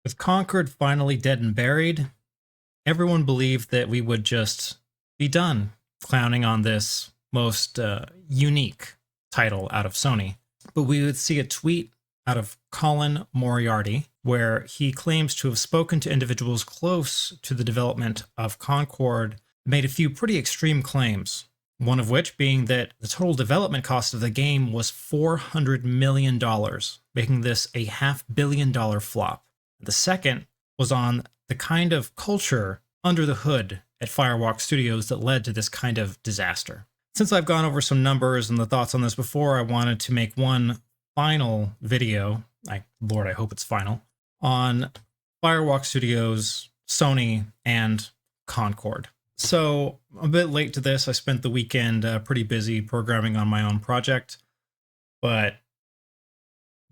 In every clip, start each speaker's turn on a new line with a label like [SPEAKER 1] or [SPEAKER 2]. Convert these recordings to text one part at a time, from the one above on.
[SPEAKER 1] With Concord finally dead and buried, everyone believed that we would just be done clowning on this most unique title out of Sony. But we would see a tweet out of Colin Moriarty where he claims to have spoken to individuals close to the development of Concord, made a few pretty extreme claims. One of which being that the total development cost of the game was $400 million, making this a $500 million flop. The second was on the kind of culture under the hood at Firewalk Studios that led to this kind of disaster. Since I've gone over some numbers and the thoughts on this before, I wanted to make one final video, Lord, I hope it's final, on Firewalk Studios, Sony, and Concord. So I'm a bit late to this. I spent the weekend pretty busy programming on my own project, but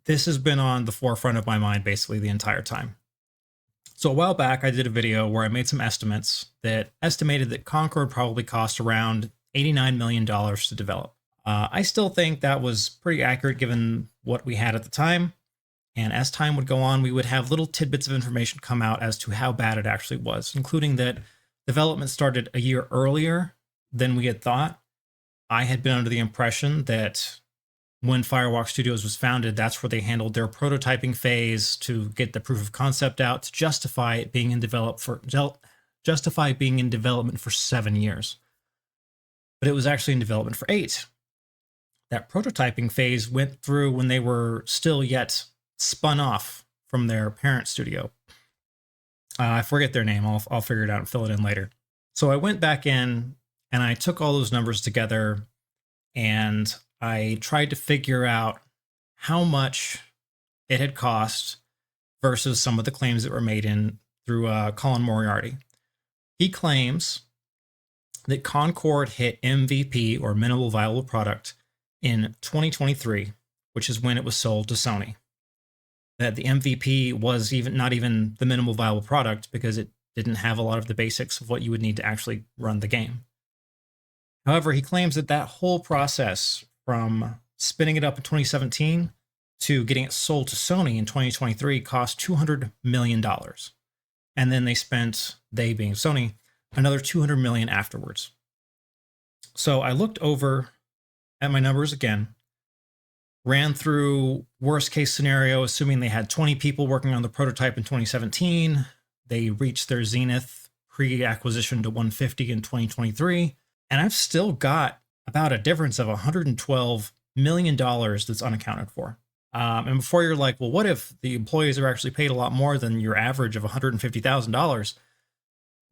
[SPEAKER 1] this has been on the forefront of my mind basically the entire time. So a while back, I did a video where I made some estimates that estimated that Concord probably cost around $89 million to develop. I still think that was pretty accurate given what we had at the time. And as time would go on, we would have little tidbits of information come out as to how bad it actually was, including that development started a year earlier than we had thought. I had been under the impression that when Firewalk Studios was founded, that's where they handled their prototyping phase to get the proof of concept out to justify it being in development for 7 years. But it was actually in development for 8. That prototyping phase went through when they were still yet spun off from their parent studio. I forget their name. I'll figure it out and fill it in later. So I went back in and I took all those numbers together and I tried to figure out how much it had cost versus some of the claims that were made in through Colin Moriarty. He claims that Concord hit MVP, or minimal viable product, in 2023, which is when it was sold to Sony. That the MVP was not even the minimal viable product because it didn't have a lot of the basics of what you would need to actually run the game. However, he claims that that whole process from spinning it up in 2017 to getting it sold to Sony in 2023 cost $200 million. And then they being Sony, another $200 million afterwards. So I looked over at my numbers again, ran through worst case scenario, assuming they had 20 people working on the prototype in 2017. They reached their zenith pre-acquisition to 150 in 2023. And I've still got about a difference of $112 million that's unaccounted for. And before you're like, well, what if the employees are actually paid a lot more than your average of $150,000?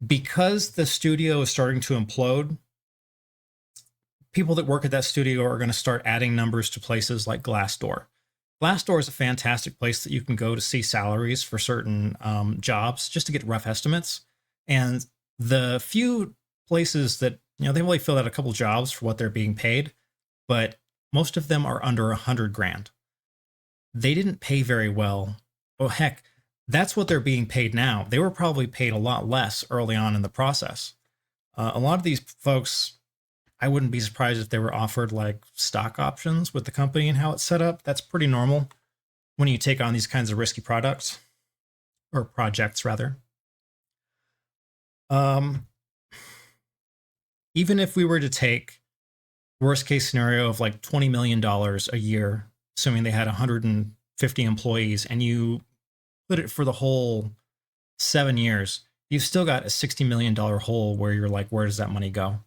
[SPEAKER 1] Because the studio is starting to implode, people that work at that studio are going to start adding numbers to places like Glassdoor. Glassdoor is a fantastic place that you can go to see salaries for certain jobs just to get rough estimates. And the few places that, they only filled out a couple jobs for what they're being paid, but most of them are under $100,000. They didn't pay very well. Oh, heck, that's what they're being paid now. They were probably paid a lot less early on in the process. A lot of these folks, I wouldn't be surprised if they were offered like stock options with the company and how it's set up. That's pretty normal when you take on these kinds of risky products, or projects rather. Even if we were to take worst case scenario of like $20 million a year, assuming they had 150 employees, and you put it for the whole 7 years, you've still got a $60 million hole where you're like, where does that money go?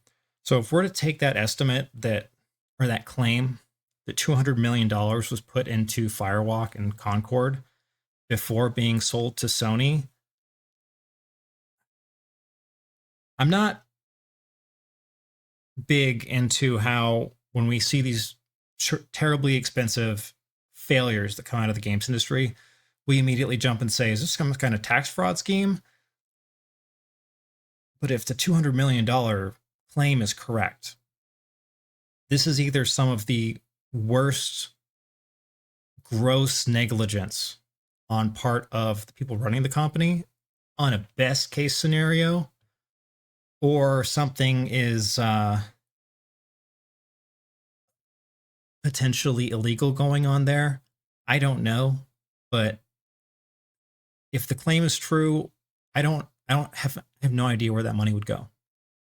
[SPEAKER 1] So if we're to take that estimate that claim that $200 million was put into Firewalk and Concord before being sold to Sony, I'm not big into how when we see these terribly expensive failures that come out of the games industry, we immediately jump and say, is this some kind of tax fraud scheme? But if the $200 million claim is correct, this is either some of the worst gross negligence on part of the people running the company on a best case scenario, or something is potentially illegal going on there. I don't know, but if the claim is true, I have no idea where that money would go.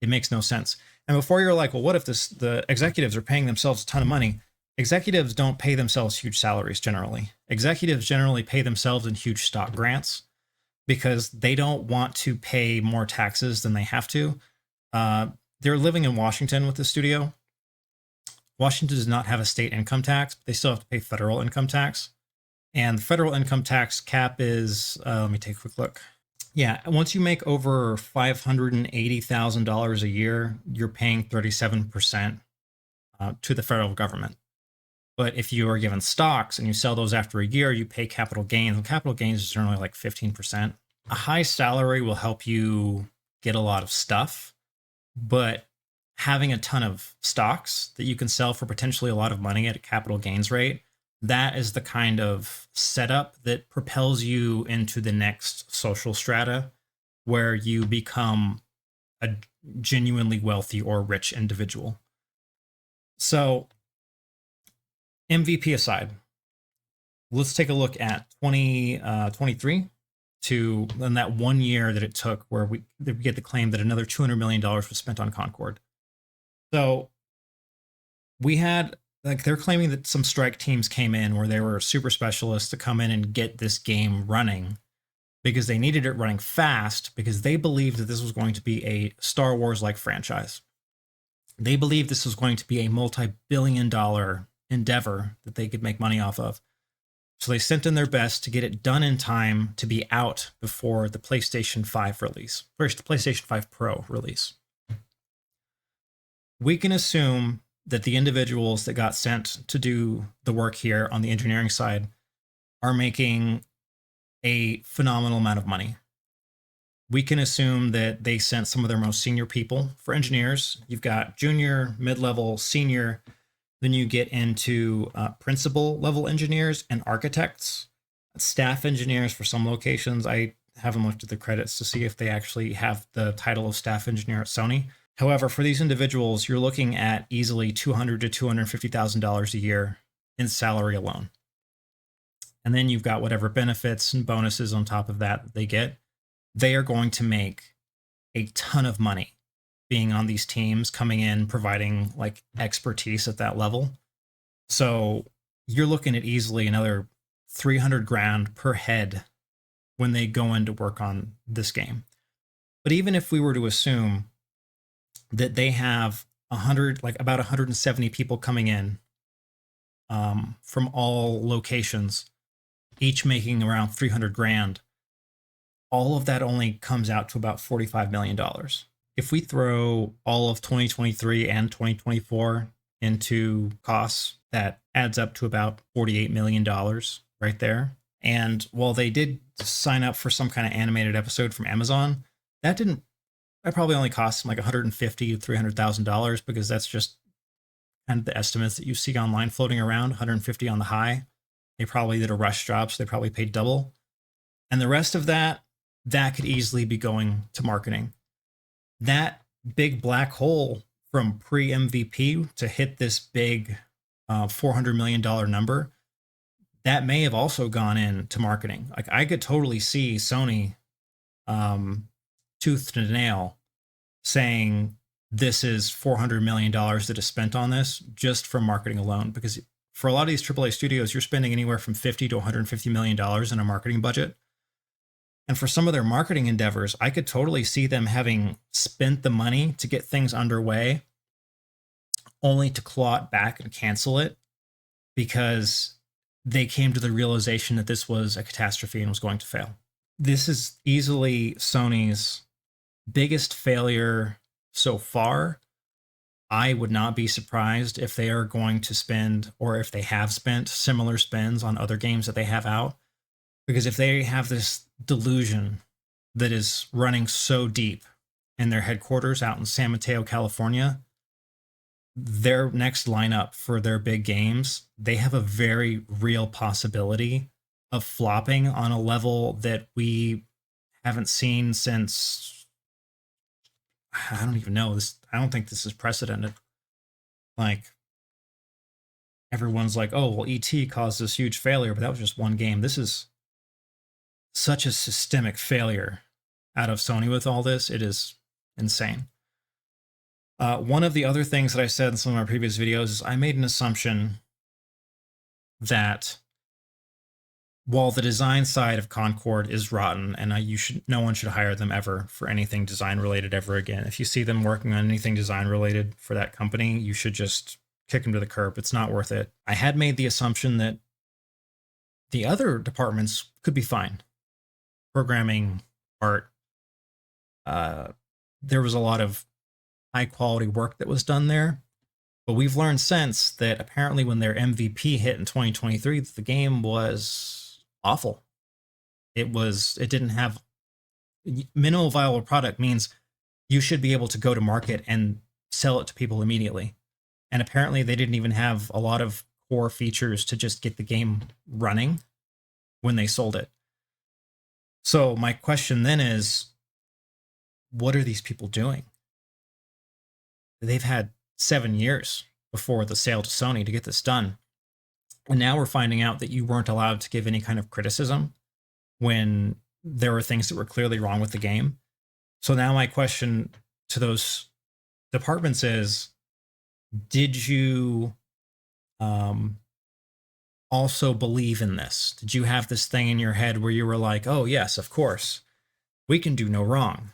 [SPEAKER 1] It makes no sense. And before you're like, well, what if the executives are paying themselves a ton of money? Executives don't pay themselves huge salaries generally. Executives generally pay themselves in huge stock grants because they don't want to pay more taxes than they have to. They're living in Washington with the studio. Washington does not have a state income tax, but they still have to pay federal income tax. And the federal income tax cap is, let me take a quick look. Yeah, once you make over $580,000 a year, you're paying 37% to the federal government. But if you are given stocks and you sell those after a year, you pay capital gains. And capital gains is generally like 15%. A high salary will help you get a lot of stuff, but having a ton of stocks that you can sell for potentially a lot of money at a capital gains rate, that is the kind of setup that propels you into the next social strata where you become a genuinely wealthy or rich individual. So MVP aside, let's take a look at 2023 to in that 1 year that it took where we get the claim that another $200 million was spent on Concord. So we had, like, they're claiming that some strike teams came in where they were super specialists to come in and get this game running because they needed it running fast because they believed that this was going to be a Star Wars-like franchise. They believed this was going to be a multi-billion-dollar endeavor that they could make money off of. So they sent in their best to get it done in time to be out before the PlayStation 5 release, first the PlayStation 5 Pro release. We can assume that the individuals that got sent to do the work here on the engineering side are making a phenomenal amount of money. We can assume that they sent some of their most senior people. For engineers, you've got junior, mid-level, senior. Then you get into principal level engineers and architects, staff engineers for some locations. I haven't looked at the credits to see if they actually have the title of staff engineer at Sony. However, for these individuals, you're looking at easily $200,000 to $250,000 a year in salary alone. And then you've got whatever benefits and bonuses on top of that they get. They are going to make a ton of money being on these teams, coming in, providing like expertise at that level. So you're looking at easily another 300 grand per head when they go in to work on this game. But even if we were to assume that they have about 170 people coming in from all locations, each making around 300 grand, all of that only comes out to about $45 million. If we throw all of 2023 and 2024 into costs, that adds up to about $48 million right there. And while they did sign up for some kind of animated episode from Amazon, that probably only cost them like $150,000 to $300,000 because that's just kind of the estimates that you see online floating around. 150 on the high. They probably did a rush job, so they probably paid double. And the rest of that could easily be going to marketing. That big black hole from pre-MVP to hit this big $400 million number, that may have also gone into marketing. Like, I could totally see Sony tooth to nail saying this is $400 million that is spent on this just from marketing alone. Because for a lot of these AAA studios, you're spending anywhere from $50 to $150 million in a marketing budget. And for some of their marketing endeavors, I could totally see them having spent the money to get things underway, only to claw it back and cancel it because they came to the realization that this was a catastrophe and was going to fail. This is easily Sony's biggest failure so far. I would not be surprised if they are going to spend, or if they have spent, similar spends on other games that they have out. Because if they have this delusion that is running so deep in their headquarters out in San Mateo, California, their next lineup for their big games, they have a very real possibility of flopping on a level that we haven't seen since, I don't even know this. I don't think this is precedented. Like, everyone's like, oh, well, ET caused this huge failure, but that was just one game. This is such a systemic failure out of Sony with all this. It is insane. One of the other things that I said in some of my previous videos is I made an assumption that while the design side of Concord is rotten, and no one should hire them ever for anything design related ever again. If you see them working on anything design related for that company, you should just kick them to the curb. It's not worth it. I had made the assumption that the other departments could be fine. Programming, art. There was a lot of high quality work that was done there. But we've learned since that apparently when their MVP hit in 2023, the game was awful. It didn't have minimal viable product means you should be able to go to market and sell it to people immediately. And apparently they didn't even have a lot of core features to just get the game running when they sold it. So my question then is, what are these people doing? They've had 7 years before the sale to Sony to get this done. And now we're finding out that you weren't allowed to give any kind of criticism when there were things that were clearly wrong with the game. So now my question to those departments is, did you also believe in this? Did you have this thing in your head where you were like, oh yes, of course, we can do no wrong?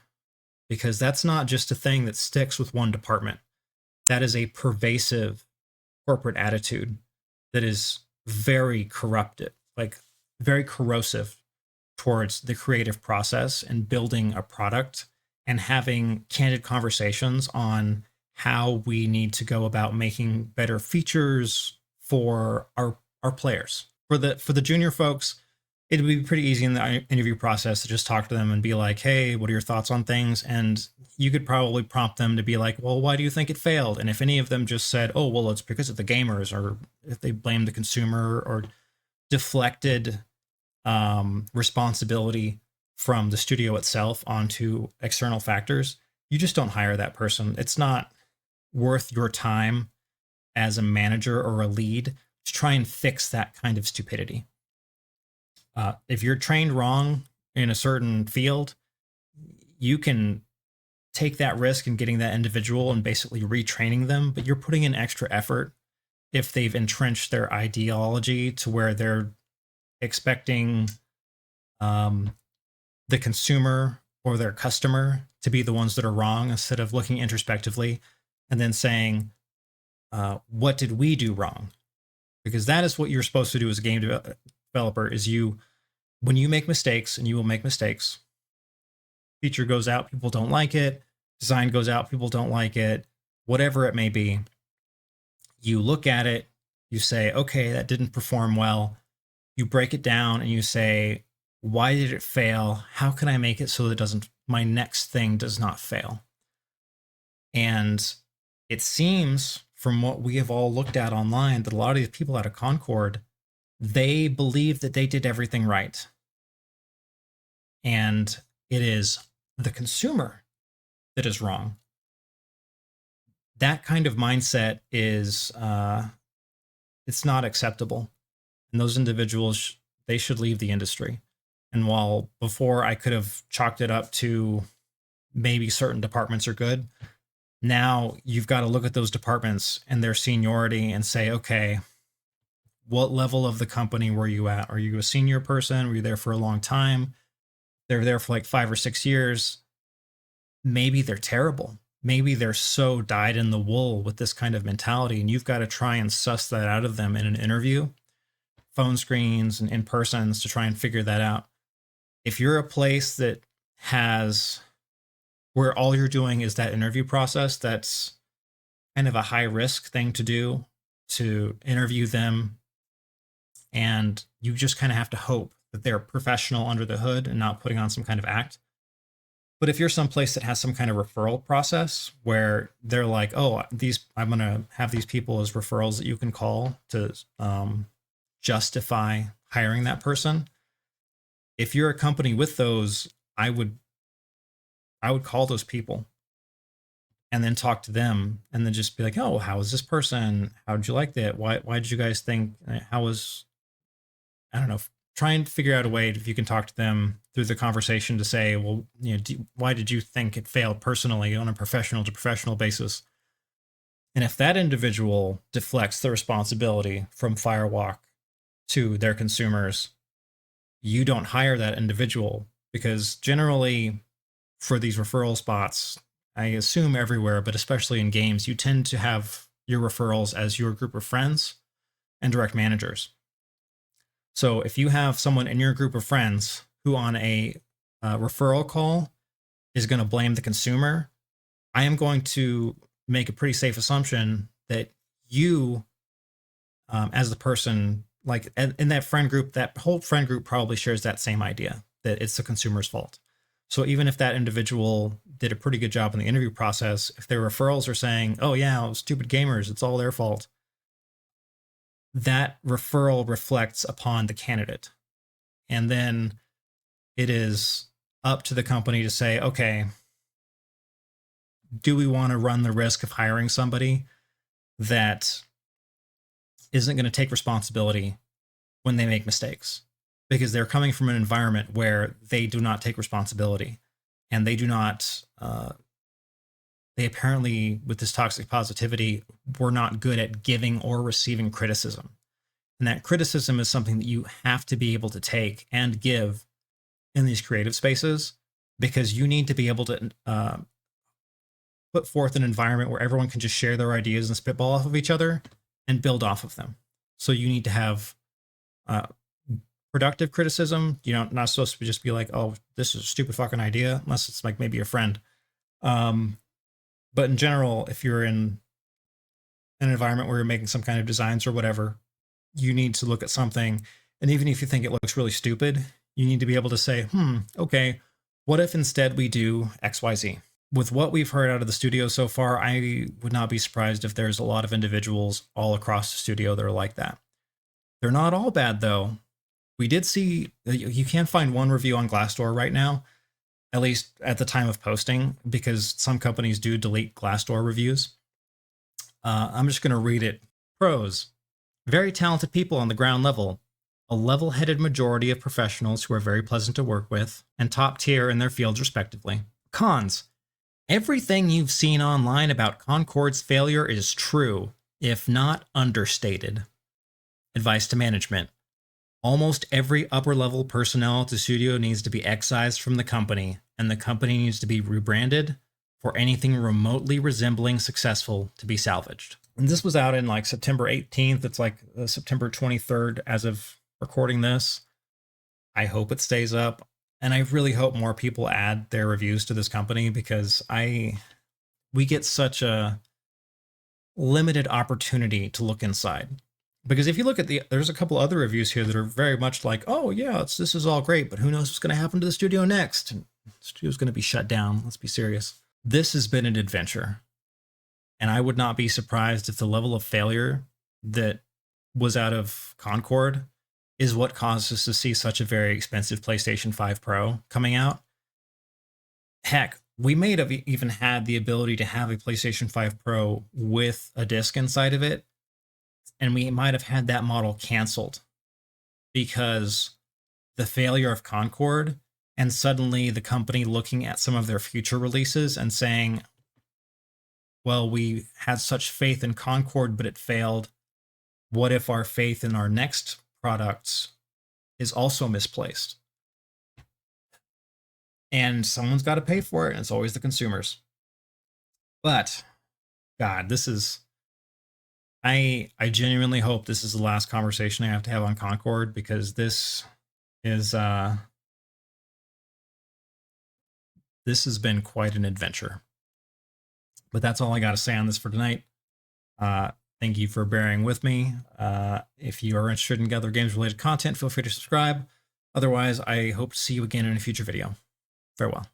[SPEAKER 1] Because that's not just a thing that sticks with one department. That is a pervasive corporate attitude that is very corrupted, like very corrosive towards the creative process and building a product and having candid conversations on how we need to go about making better features for our players. For the junior folks, it'd be pretty easy in the interview process to just talk to them and be like, hey, what are your thoughts on things? And you could probably prompt them to be like, well, why do you think it failed? And if any of them just said, oh, well, it's because of the gamers, or if they blamed the consumer or deflected responsibility from the studio itself onto external factors, you just don't hire that person. It's not worth your time as a manager or a lead to try and fix that kind of stupidity. If you're trained wrong in a certain field, you can take that risk in getting that individual and basically retraining them, but you're putting in extra effort if they've entrenched their ideology to where they're expecting the consumer or their customer to be the ones that are wrong, instead of looking introspectively and then saying, what did we do wrong? Because that is what you're supposed to do as a game developer, is when you make mistakes, and you will make mistakes, feature goes out, people don't like it, design goes out, people don't like it, whatever it may be, you look at it, you say, okay, that didn't perform well. You break it down and you say, why did it fail? How can I make it so that my next thing does not fail? And it seems from what we have all looked at online that a lot of these people out of Concord, they believe that they did everything right. And it is the consumer that is wrong. That kind of mindset is, it's not acceptable. And those individuals, they should leave the industry. And while before I could have chalked it up to maybe certain departments are good, now you've got to look at those departments and their seniority and say, okay, what level of the company were you at? Are you a senior person? Were you there for a long time? They're there for like 5 or 6 years. Maybe they're terrible. Maybe they're so dyed in the wool with this kind of mentality, and you've got to try and suss that out of them in an interview, phone screens and in-persons, to try and figure that out. If you're a place that has, where all you're doing is that interview process, that's kind of a high risk thing to do, to interview them. And you just kind of have to hope that they're professional under the hood and not putting on some kind of act. But if you're someplace that has some kind of referral process where they're like, oh, I'm going to have these people as referrals that you can call to justify hiring that person. If you're a company with those, I would call those people and then talk to them and then just be like, oh, how was this person? How did you like that? Why did you guys think, I don't know, try and figure out a way if you can talk to them through the conversation to say, well, why did you think it failed personally on a professional to professional basis? And if that individual deflects the responsibility from Firewalk to their consumers, you don't hire that individual, because generally for these referral spots, I assume everywhere, but especially in games, you tend to have your referrals as your group of friends and direct managers. So if you have someone in your group of friends who on a referral call is going to blame the consumer, I am going to make a pretty safe assumption that you, as the person, like in that friend group, that whole friend group probably shares that same idea, that it's the consumer's fault. So even if that individual did a pretty good job in the interview process, if their referrals are saying, oh yeah, stupid gamers, it's all their fault, that referral reflects upon the candidate. And then it is up to the company to say, okay, do we want to run the risk of hiring somebody that isn't going to take responsibility when they make mistakes? Because they're coming from an environment where they do not take responsibility, and they do not, they apparently, with this toxic positivity, were not good at giving or receiving criticism. And that criticism is something that you have to be able to take and give in these creative spaces, because you need to be able to put forth an environment where everyone can just share their ideas and spitball off of each other and build off of them. So you need to have productive criticism. You're not supposed to just be like, oh, this is a stupid fucking idea, unless it's like maybe a friend. But in general, if you're in an environment where you're making some kind of designs or whatever, you need to look at something. And even if you think it looks really stupid, you need to be able to say, okay, what if instead we do XYZ? With what we've heard out of the studio so far, I would not be surprised if there's a lot of individuals all across the studio that are like that. They're not all bad, though. We did see, you can't find one review on Glassdoor right now, at least at the time of posting, because some companies do delete Glassdoor reviews. I'm just going to read it. Pros: very talented people on the ground level, a level-headed majority of professionals who are very pleasant to work with, and top tier in their fields respectively. Cons: everything you've seen online about Concord's failure is true, if not understated. Advice to management: almost every upper-level personnel at the studio needs to be excised from the company, and the company needs to be rebranded for anything remotely resembling successful to be salvaged. And this was out in like September 18th. It's like September 23rd as of recording this. I hope it stays up. And I really hope more people add their reviews to this company, because we get such a limited opportunity to look inside. Because if you look at there's a couple other reviews here that are very much like, oh yeah, this is all great, but who knows what's going to happen to the studio next? And the studio's going to be shut down. Let's be serious. This has been an adventure. And I would not be surprised if the level of failure that was out of Concord is what caused us to see such a very expensive PlayStation 5 Pro coming out. Heck, we may have even had the ability to have a PlayStation 5 Pro with a disc inside of it, and we might have had that model canceled because the failure of Concord, and suddenly the company looking at some of their future releases and saying, well, we had such faith in Concord, but it failed. What if our faith in our next products is also misplaced? And someone's got to pay for it, and it's always the consumers. But God, this is, I genuinely hope this is the last conversation I have to have on Concord, because this has been quite an adventure. But that's all I got to say on this for tonight. Thank you for bearing with me. If you are interested in other games-related content, feel free to subscribe. Otherwise, I hope to see you again in a future video. Farewell.